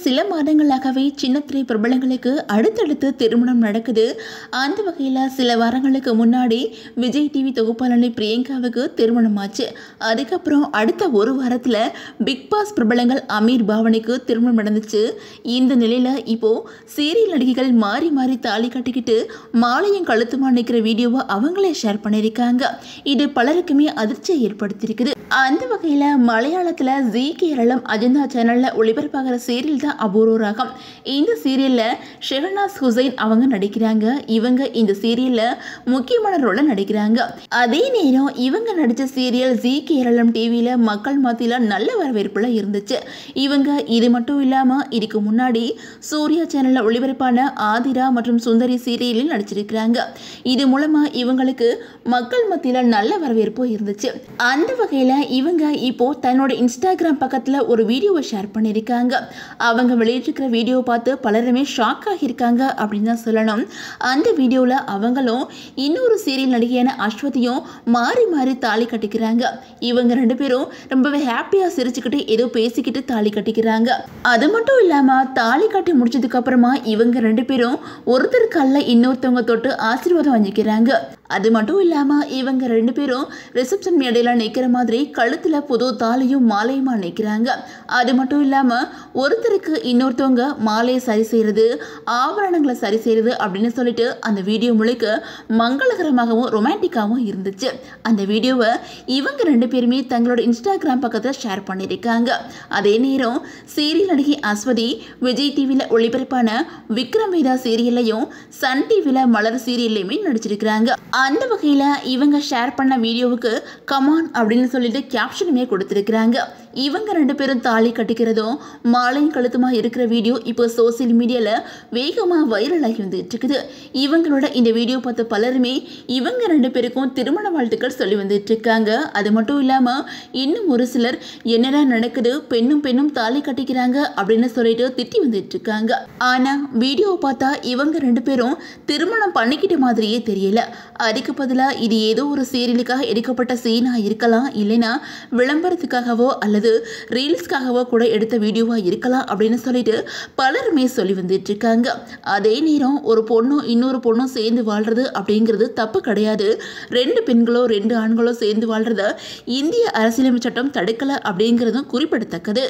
சில மாதங்களாகவே சின்னத்திரை பிரபலங்களுக்கு அடுத்தடுத்து திருமணம் நடக்குது. அந்த வகையில் சில வாரங்களுக்கு முன்னாடி விஜய் டிவி தொகுப்பாளர் பிரியங்காவுக்கு திருமணம் ஆச்சு. அதுக்கப்புறம் அடுத்த ஒரு வாரத்தில் பிக் பாஸ் பிரபலங்கள் அமீர் பாவனைக்கு திருமணம் நடந்துச்சு. இந்த நிலையில் இப்போ சீரியல் நடிகைகள் மாறி மாறி தாலி கட்டிக்கிட்டு மாலையும் கழுத்துமா நிற்கிற வீடியோவை அவங்களே ஷேர் பண்ணியிருக்காங்க. இது பலருக்குமே அதிர்ச்சியை ஏற்படுத்தியிருக்குது. அந்த வகையில் மலையாளத்தில் ஜி கேரளம் அஜந்தா சேனலில் ஒளிபரப்பாகிற சீரியல் தான் அபூர்வ ராகம். இந்த சீரியலில் ஷெஹனாஸ் ஹுசைன் அவங்க நடிக்கிறாங்க. இவங்க இந்த சீரியலில் முக்கியமான ரோலை நடிக்கிறாங்க. அதே நேரம் இவங்க நடித்த சீரியல் ஜி கேரளம் டிவியில் மக்கள் மத்தியில் நல்ல வரவேற்புல இருந்துச்சு. இவங்க இது மட்டும் இல்லாமல் இதுக்கு முன்னாடி சூர்யா சேனலில் ஒளிபரப்பான ஆதிரா மற்றும் சுந்தரி சீரியலில் நடிச்சிருக்கிறாங்க. இது மூலமாக இவங்களுக்கு மக்கள் மத்தியில் நல்ல வரவேற்பு இருந்துச்சு. அந்த வகையில் இவங்க இப்போ தன்னோட இன்ஸ்டாகிராம் பக்கத்தில் ஒரு வீடியோவை ஷேர் பண்ணியிருக்காங்க. அவங்க வெளியிட்டிருக்கிற வீடியோவை பார்த்து பலருமே ஷாக் ஆகியிருக்காங்க அப்படின்னு தான் சொல்லணும். அந்த வீடியோவில் அவங்களும் இன்னொரு சீரியல் நடிகையான அஸ்வதியும் மாறி மாறி தாலி கட்டிக்கிறாங்க. இவங்க ரெண்டு பேரும் ரொம்பவே ஹாப்பியாக சிரிச்சுக்கிட்டு ஏதோ பேசிக்கிட்டு தாலி கட்டிக்கிறாங்க. அது மட்டும் இல்லாமல் தாலி கட்டி முடிச்சதுக்கு அப்புறமா இவங்க ரெண்டு பேரும் ஒருத்தர் காலில் இன்னொருத்தவங்க தொட்டு ஆசீர்வாதம் வாங்கிக்கிறாங்க. அது மட்டும் இல்லாமல் இவங்க ரெண்டு பேரும் ரிசப்ஷன் மேடையில் நிற்கிற மாதிரி கழுத்தில் புது தாலியும் மாலையுமா நிற்கிறாங்க. அது மட்டும் இல்லாமல் ஒருத்தருக்கு இன்னொருத்தவங்க மாலையை சரி செய்கிறது, ஆபரணங்களை சரி செய்கிறது அப்படின்னு சொல்லிட்டு அந்த வீடியோ முழுக்க மங்களகரமாகவும் ரொமான்டிக்காகவும் இருந்துச்சு. அந்த வீடியோவை இவங்க ரெண்டு பேருமே தங்களோட இன்ஸ்டாகிராம் பக்கத்தில் ஷேர் பண்ணியிருக்காங்க. அதே நேரம் சீரியல் நடிகை அஸ்வதி விஜய் டிவியில் ஒளிபரப்பான விக்ரம் வேதா சீரியல்லையும் சன் டிவியில் மலர் சீரியல்லையுமே நடிச்சிருக்கிறாங்க. அந்த வகையில் இவங்க ஷேர் பண்ண வீடியோவுக்கு கமான் அப்படின்னு சொல்லிட்டு கேப்ஷனுமே கொடுத்துருக்குறாங்க. இவங்க ரெண்டு பேரும் தாலி கட்டிக்கிறதும் மாலையும் கழுத்துமா இருக்கிற வீடியோ இப்போ சோசியல் மீடியாவில் வேகமாக வைரலாகி வந்துட்டு இருக்குது. இவங்களோட இந்த வீடியோ பார்த்த பலருமே இவங்க ரெண்டு பேருக்கும் திருமண வாழ்த்துக்கள் சொல்லி வந்துட்டு இருக்காங்க. அது மட்டும் இல்லாமல் இன்னும் ஒரு சிலர் என்னடா நடக்குது, பெண்ணும் பெண்ணும் தாலி கட்டிக்கிறாங்க அப்படின்னு சொல்லிட்டு திட்டி வந்துட்டு இருக்காங்க. ஆனால் வீடியோவை பார்த்தா இவங்க ரெண்டு பேரும் திருமணம் பண்ணிக்கிட்ட மாதிரியே தெரியல. அதுக்கு பதிலாக இது ஏதோ ஒரு சீரியலுக்காக எடுக்கப்பட்ட சீனாக இருக்கலாம், இல்லைன்னா விளம்பரத்துக்காகவோ அல்லது ரீல்ஸ்க்காகவோ கூட எடுத்த வீடியோவாக இருக்கலாம் அப்படின்னு சொல்லிட்டு பலருமே சொல்லி வந்துட்டு இருக்காங்க. அதே நேரம் ஒரு பொண்ணும் இன்னொரு பொண்ணும் சேர்ந்து வாழ்றது அப்படிங்கிறது தப்பு கிடையாது. ரெண்டு பெண்களோ ரெண்டு ஆண்களோ சேர்ந்து வாழ்றத இந்திய அரசியலமைப்பு சட்டம் தடுக்கலை அப்படிங்கிறதும் குறிப்பிடத்தக்கது.